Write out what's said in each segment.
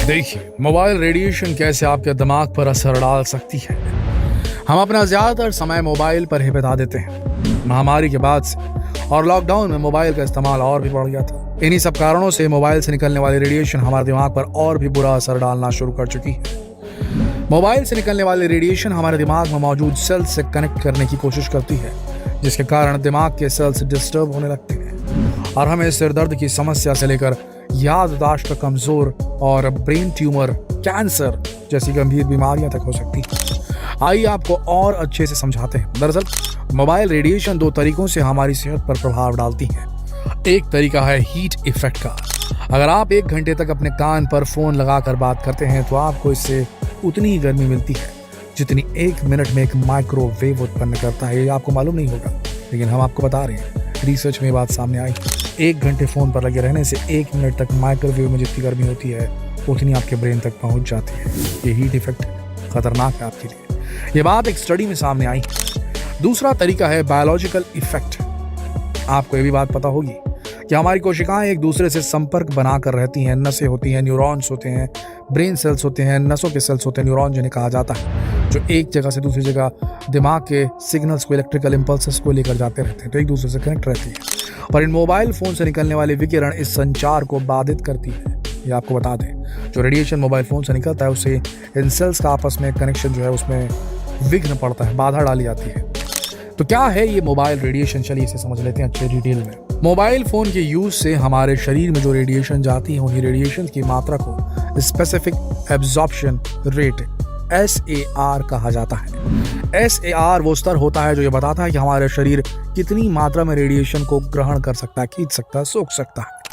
देखिए, mobile radiation कैसे आपके दिमाग पर असर डाल सकती है। हम अपना ज्यादातर समय मोबाइल पर ही बिता देते हैं। महामारी के बाद से और लॉकडाउन में मोबाइल का इस्तेमाल और भी बढ़ गया था। इन्हीं सब कारणों से मोबाइल से निकलने वाली रेडिएशन हमारे दिमाग पर और भी बुरा असर डालना शुरू कर चुकी है। मोबाइल से निकलने वाली रेडिएशन हमारे दिमाग में मौजूद सेल्स से कनेक्ट करने की कोशिश करती है, जिसके कारण दिमाग के सेल्स डिस्टर्ब होने लगते हैं और हमें सिर दर्द की समस्या से लेकर याददाश्त कमजोर और ब्रेन ट्यूमर, कैंसर जैसी गंभीर बीमारियां तक हो सकती हैं। आइए आपको और अच्छे से समझाते हैं। दरअसल मोबाइल रेडिएशन दो तरीकों से हमारी सेहत पर प्रभाव डालती है। एक तरीका है हीट इफेक्ट का। अगर आप 1 घंटे तक अपने कान पर फोन लगाकर बात करते हैं तो आपको इससे उतनी ही गर्मी मिलती है जितनी 1 मिनट में एक माइक्रोवेव उत्पन्न करता है। ये आपको मालूम नहीं होगा, लेकिन हम आपको बता रहे हैं, रिसर्च में बात सामने आई। 1 घंटे फोन पर लगे रहने से 1 मिनट तक माइक्रोवेव में जितनी गर्मी होती है उतनी आपके ब्रेन तक पहुंच जाती है। ये हीट इफेक्ट खतरनाक है आपके लिए। ये बात एक स्टडी में सामने आई। दूसरा तरीका है बायोलॉजिकल इफेक्ट। आपको ये भी बात पता होगी कि हमारी कोशिकाएं एक दूसरे से संपर्क बनाकर रहती हैं। नसें होती हैं, न्यूरॉन्स होते हैं, ब्रेन सेल्स होते हैं, नसों के सेल्स होते हैं, न्यूरॉन जिन्हें कहा जाता है, जो एक जगह से दूसरी जगह दिमाग के सिग्नल्स को, इलेक्ट्रिकल इंपल्सेस को लेकर जाते रहते हैं, तो एक दूसरे से कनेक्ट रहती है। पर इन मोबाइल फोन से निकलने वाले विकिरण इस संचार को बाधित करती है। ये आपको बता दें, जो रेडिएशन मोबाइल फोन से निकलता है उससे इन सेल्स का आपस में कनेक्शन जो है उसमें विघ्न पड़ता है, बाधा डाली जाती है। तो क्या है ये मोबाइल रेडिएशन? चलिए इसे समझ लेते हैं अच्छे डिटेल में। मोबाइल फोन के यूज से हमारे शरीर में जो रेडिएशन जाती है उन्हीं रेडिएशन की मात्रा को स्पेसिफिक एब्जॉर्प्शन रेट SAR कहा जाता है। SAR वो स्तर होता है जो ये बताता है कि हमारे शरीर कितनी मात्रा में रेडिएशन को ग्रहण कर सकता है, खींच सकता है, सोख सकता है।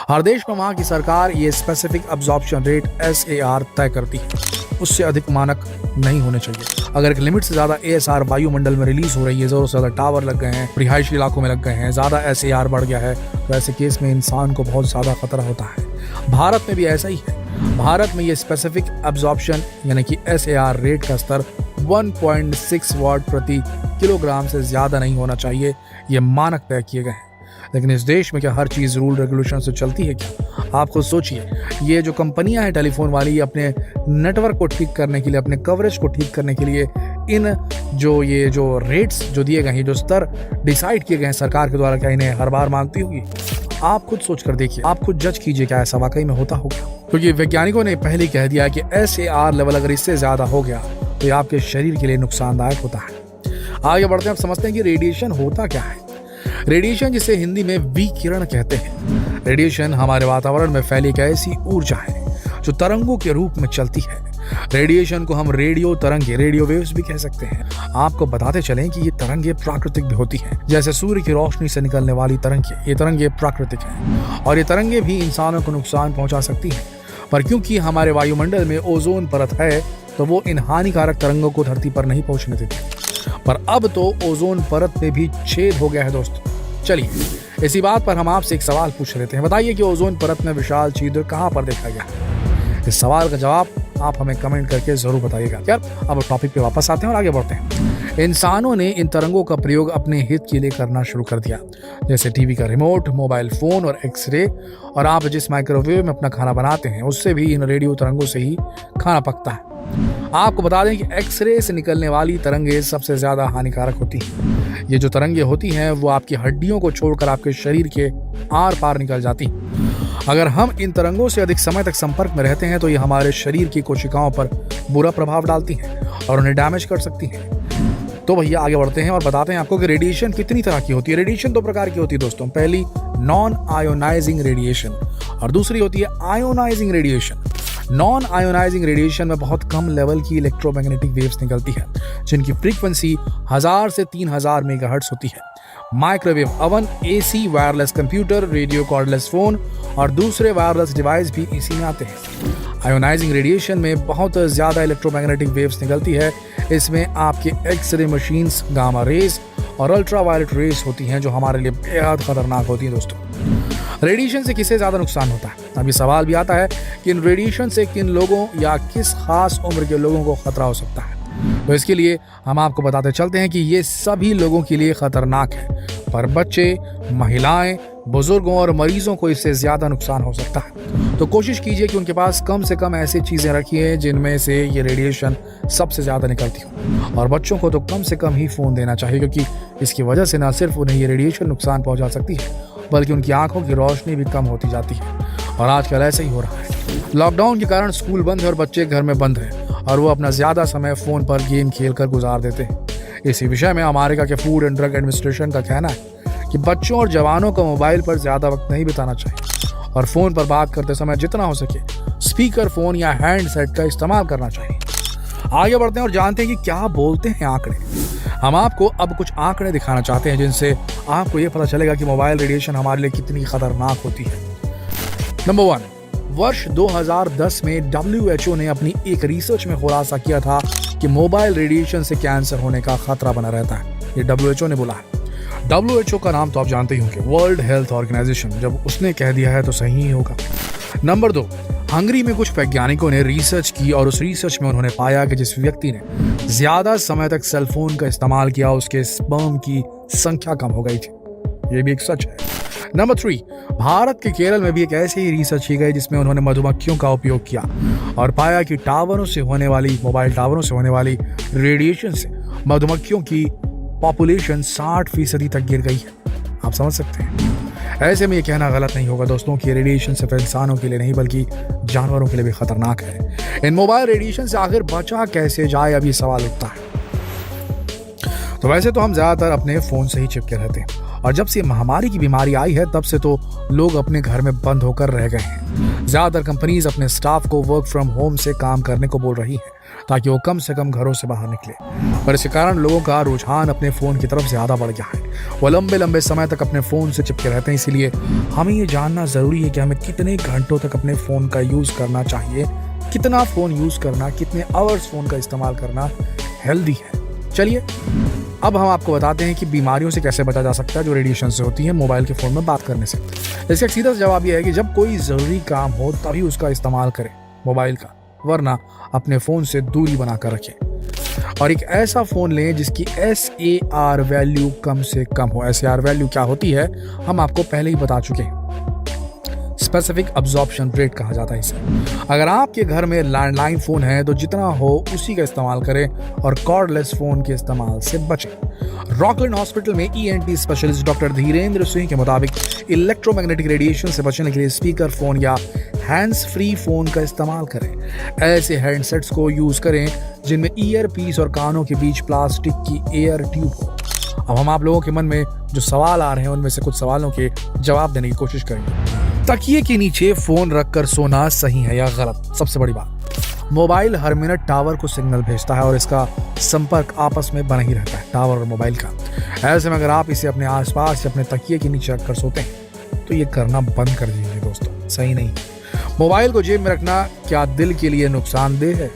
हर देश में वहां की सरकार ये स्पेसिफिक एब्जॉर्प्शन रेट SAR तय करती है। उससे अधिक मानक नहीं होने चाहिए। अगर एक लिमिट से ज्यादा ASR वायुमंडल में रिलीज हो रही है, जोरों से ज्यादा टावर लग गए हैं, रिहायशी इलाकों में लग गए हैं, ज्यादा SAR बढ़ गया है, तो ऐसे केस में इंसान को बहुत ज्यादा खतरा होता है। भारत में भी ऐसा ही है। भारत में ये स्पेसिफिक एब्जॉर्प्शन यानी कि SAR रेट का स्तर 1.6 वाट प्रति किलोग्राम से ज्यादा नहीं होना चाहिए। ये मानक तय किए गए हैं। लेकिन इस देश में क्या हर चीज रूल रेगुलेशन से चलती है क्या? आप खुद सोचिए। ये जो कंपनियां हैं टेलीफोन वाली, अपने नेटवर्क को ठीक करने के लिए, अपने कवरेज को ठीक करने के लिए इन जो रेट्स जो दिए गए हैं, जो स्तर डिसाइड किए गए हैं सरकार के द्वारा, क्या इन्हें हर बार मांगती होगी? आप खुद सोच कर देखिए, आप खुद जज कीजिए, क्या ऐसा वाकई में होता होगा? क्योंकि वैज्ञानिकों ने पहले ही कह दिया कि SAR लेवल अगर इससे ज्यादा हो गया तो ये आपके शरीर के लिए नुकसानदायक होता है। आगे बढ़ते हैं, अब समझते हैं कि रेडिएशन होता क्या है। रेडिएशन, जिसे हिंदी में विकिरण कहते हैं, रेडिएशन हमारे वातावरण में फैली एक ऐसी ऊर्जा है जो तरंगों के रूप में चलती है। रेडिएशन को हम रेडियो तरंगे, रेडियो वेव्स भी कह सकते हैं। आपको बताते चलें कि ये तरंगे प्राकृतिक भी होती हैं। जैसे सूर्य की रोशनी से निकलने वाली तरंगे, ये तरंगे प्राकृतिक हैं और ये तरंगे भी इंसानों को नुकसान पहुंचा सकती हैं। पर क्योंकि हमारे वायुमंडल में ओजोन परत है तो वो इन हानिकारक तरंगों को धरती पर नहीं पहुंचने देती। पर अब तो ओजोन परत में भी छेद हो गया है दोस्तों। चलिए इसी बात पर हम आपसे एक सवाल पूछ लेते हैं। बताइए कि ओजोन परत में विशाल छिद्र कहां पर देखा गया? इस सवाल का जवाब आप हमें कमेंट करके जरूर बताइएगा। यार अब टॉपिक पे वापस आते हैं और आगे बढ़ते हैं। इंसानों ने इन तरंगों का प्रयोग अपने हित के लिए करना शुरू कर दिया, जैसे टीवी का रिमोट, मोबाइल फोन और एक्सरे। और आप जिस माइक्रोवेव में अपना खाना बनाते हैं उससे भी इन रेडियो तरंगों से ही खाना पकता है। आपको बता दें कि एक्सरे से निकलने वाली तरंगे सबसे ज्यादा हानिकारक होती हैं। ये जो तरंगे होती हैं वो आपकी हड्डियों को छोड़कर आपके शरीर के आर पार निकल जाती हैं। अगर हम इन तरंगों से अधिक समय तक संपर्क में रहते हैं तो ये हमारे शरीर की कोशिकाओं पर बुरा प्रभाव डालती हैं और उन्हें डैमेज कर सकती हैं। तो भैया आगे बढ़ते हैं और बताते हैं आपको कि रेडिएशन कितनी तरह की होती है। रेडिएशन 2 प्रकार की होती है दोस्तों। पहली नॉन आयोनाइजिंग रेडिएशन और दूसरी होती है ionizing radiation. Non ionizing radiation में बहुत कम लेवल की इलेक्ट्रोमैग्नेटिक वेव्स निकलती है, जिनकी फ्रीक्वेंसी 1000 से 3000 मेगाहर्ट्ज होती है। Microwave oven, AC wireless computer, radio cordless phone और दूसरे वायरलेस डिवाइस भी इसी में आते हैं। आयोनाइजिंग रेडिएशन में बहुत ज्यादा इलेक्ट्रोमैग्नेटिक वेव्स निकलती है। इसमें आपके एक्सरे मशीन्स, गामा रेज और अल्ट्रावायलेट रेज होती हैं, जो हमारे लिए बेहद खतरनाक होती हैं दोस्तों। रेडिएशन से किसे ज़्यादा नुकसान होता है? अब ये सवाल भी आता है कि इन रेडिएशन से किन लोगों या किस खास उम्र के लोगों को खतरा हो सकता है। तो इसके लिए हम आपको बताते चलते हैं कि ये सभी लोगों के लिए खतरनाक है, पर बच्चे, महिलाएं, बुजुर्गों और मरीजों को इससे ज़्यादा नुकसान हो सकता है। तो कोशिश कीजिए कि उनके पास कम से कम ऐसी चीज़ें रखिए जिनमें से ये रेडिएशन सबसे ज़्यादा निकलती हो, और बच्चों को तो कम से कम ही फ़ोन देना चाहिए, क्योंकि इसकी वजह से न सिर्फ उन्हें ये रेडिएशन नुकसान पहुंचा सकती है, बल्कि उनकी आंखों की रोशनी भी कम होती जाती है। और आजकल ऐसा ही हो रहा है। लॉकडाउन के कारण स्कूल बंद है और बच्चे घर में बंद हैं, और वो अपना ज़्यादा समय फ़ोन पर गेम खेलकर गुजार देते हैं। इसी विषय में अमेरिका के फूड एंड ड्रग एडमिनिस्ट्रेशन का कहना है कि बच्चों और जवानों को मोबाइल पर ज़्यादा वक्त नहीं बिताना चाहिए, और फ़ोन पर बात करते समय जितना हो सके स्पीकर फ़ोन या हैंडसेट का इस्तेमाल करना चाहिए। आगे बढ़ते हैं और जानते हैं कि क्या बोलते हैं आंकड़े। हम आपको अब कुछ आंकड़े दिखाना चाहते हैं जिनसे आपको ये पता चलेगा कि मोबाइल रेडिएशन हमारे लिए कितनी खतरनाक होती है। नंबर 1, वर्ष 2010 में WHO ने अपनी एक रिसर्च में खुलासा किया था कि मोबाइल रेडिएशन से कैंसर होने का खतरा बना रहता है। ये WHO ने बोला है। WHO का नाम तो आप जानते ही होंगे, वर्ल्ड हेल्थ ऑर्गेनाइजेशन। जब उसने कह दिया है तो सही ही होगा। नंबर 2, हंगरी में कुछ वैज्ञानिकों ने रिसर्च की, और उस रिसर्च में उन्होंने पाया कि जिस व्यक्ति ने ज्यादा समय तक सेल फोन का इस्तेमाल किया उसके स्पर्म की संख्या कम हो गई थी। ये भी एक सच है। नंबर 3, भारत के केरल में भी एक ऐसी ही रिसर्च की गई जिसमें उन्होंने मधुमक्खियों का उपयोग किया और पाया कि मोबाइल टावरों से होने वाली रेडिएशन से मधुमक्खियों की पॉपुलेशन 60% तक गिर गई है। आप समझ सकते हैं। ऐसे में ये कहना गलत नहीं होगा दोस्तों कि रेडिएशन सिर्फ इंसानों के लिए नहीं बल्कि जानवरों के लिए भी खतरनाक है। इन मोबाइल रेडिएशन से आखिर बचा कैसे जाए, अब ये सवाल उठता है। तो वैसे तो हम ज्यादातर अपने फोन से ही चिपके रहते हैं, और जब से महामारी की बीमारी आई है तब से तो लोग अपने घर में बंद होकर रह गए हैं। ज्यादातर कंपनीज अपने स्टाफ को वर्क फ्रॉम होम से काम करने को बोल रही हैं ताकि वो कम से कम घरों से बाहर निकले, पर इसके कारण लोगों का रुझान अपने फोन की तरफ ज्यादा बढ़ गया है। वो लंबे लंबे समय तक अपने फोन से चिपके रहते हैं। इसीलिए हमें ये जानना जरूरी है कि हमें कितने घंटों तक अपने फोन का यूज करना चाहिए, कितना फोन यूज करना, कितने आवर्स फोन का इस्तेमाल करना हेल्दी है। चलिए अब हम आपको बताते हैं कि बीमारियों से कैसे बचा जा सकता है जो रेडिएशन से होती है मोबाइल के फोन में बात करने से। इसका सीधा जवाब यह है कि जब कोई जरूरी काम हो तभी उसका इस्तेमाल करें मोबाइल का, वरना अपने फोन से दूरी बनाकर रखें। और एक ऐसा फोन लें जिसकी SAR वैल्यू कम से कम हो। SAR वैल्यू क्या होती है हम आपको पहले ही बता चुके हैं। स्पेसिफिक अब्जॉर्प्शन रेट कहा जाता है इसे। अगर आपके घर में लैंडलाइन फोन है तो जितना हो उसी का इस्तेमाल करें और कॉर्डलेस फोन के इस्तेमाल से बचें। रॉकलैंड हॉस्पिटल में ENT specialist doctor Dhirendra Singh के मुताबिक इलेक्ट्रोमैग्नेटिक रेडिएशन से बचने के लिए स्पीकर फोन या हैंड्स फ्री फोन का इस्तेमाल करें। ऐसे हैंडसेट्स को यूज करें जिनमें ईयर पीस और कानों के बीच प्लास्टिक की एयर ट्यूब हो। अब हम आप लोगों के मन में जो सवाल आ रहे हैं उनमें से कुछ सवालों के जवाब देने की कोशिश करेंगे। तकिए के नीचे फोन रखकर सोना सही है या गलत? सबसे बड़ी बात, मोबाइल हर मिनट टावर को सिग्नल भेजता है और इसका संपर्क आपस में बना ही रहता है, टावर और मोबाइल का। ऐसे में अगर आप इसे अपने आसपास या अपने तकिए के नीचे रखकर सोते हैं तो ये करना बंद कर दीजिए दोस्तों, सही नहीं। मोबाइल को जेब में रखना क्या दिल के लिए नुकसानदेह है?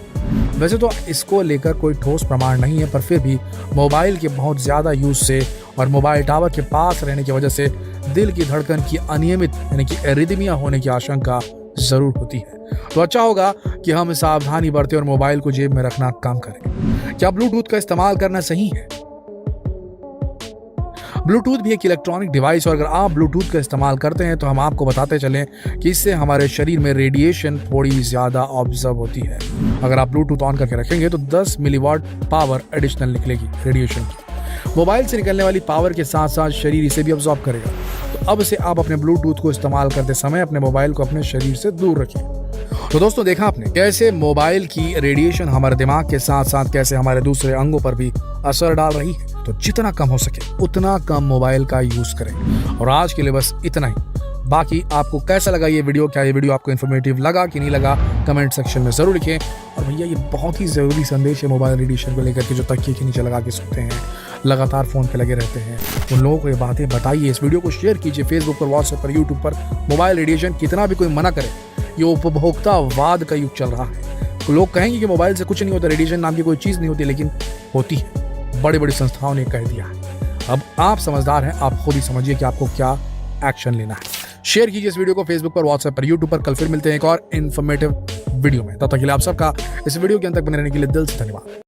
वैसे तो इसको लेकर कोई ठोस प्रमाण नहीं है, पर फिर भी मोबाइल के बहुत ज्यादा यूज से और मोबाइल टावर के पास रहने की वजह से दिल की धड़कन की अनियमित यानी कि एरिदमिया होने की आशंका जरूर होती है। तो अच्छा होगा कि हम सावधानी बरतें और मोबाइल को जेब में रखना कम करें। क्या ब्लूटूथ का इस्तेमाल करना सही है? ब्लूटूथ भी एक इलेक्ट्रॉनिक डिवाइस, और अगर आप ब्लूटूथ का इस्तेमाल करते हैं तो हम आपको बताते चलें कि इससे हमारे शरीर में रेडिएशन थोड़ी ज्यादा ऑब्जर्व होती है। अगर आप ब्लूटूथ ऑन करके रखेंगे तो 10 मिलीवाट पावर एडिशनल निकलेगी रेडिएशन की। मोबाइल से निकलने वाली पावर के साथ साथ शरीर इसे भी ऑब्जर्व करेगा। तो अब से आप अपने ब्लूटूथ को इस्तेमाल करते समय अपने मोबाइल को अपने शरीर से दूर रखें। तो दोस्तों देखा आपने कैसे मोबाइल की रेडिएशन हमारे दिमाग के साथ साथ कैसे हमारे दूसरे अंगों पर भी असर डाल रही है। तो जितना कम हो सके उतना कम मोबाइल का यूज करें। और आज के लिए बस इतना ही। बाकी आपको कैसा लगा ये वीडियो, क्या ये वीडियो आपको इन्फॉर्मेटिव लगा कि नहीं लगा, कमेंट सेक्शन में जरूर लिखें। और भैया ये बहुत ही जरूरी संदेश है मोबाइल रेडिएशन को लेकर के जो तकिए के नीचे लगा के सोते हैं, लगातार फोन पे लगे रहते हैं, उन लोगों को ये बातें बताइए। इस वीडियो को शेयर कीजिए फेसबुक पर, व्हाट्सएप पर, यूट्यूब पर। मोबाइल रेडिएशन कितना भी कोई मना करे, ये उपभोक्तावाद का युग चल रहा है। तो लोग कहेंगे कि मोबाइल से कुछ नहीं होता, रेडिएशन नाम की कोई चीज़ नहीं होती, लेकिन होती है। बड़ी बड़ी संस्थाओं ने कह दिया है। अब आप समझदार हैं, आप खुद ही समझिए कि आपको क्या एक्शन लेना है। शेयर कीजिए इस वीडियो को फेसबुक पर, व्हाट्सएप पर, यूट्यूब पर। कल फिर मिलते हैं एक और इन्फॉर्मेटिव वीडियो में। तब तक के लिए आप सबका इस वीडियो के अंत तक बने रहने के लिए दिल से धन्यवाद।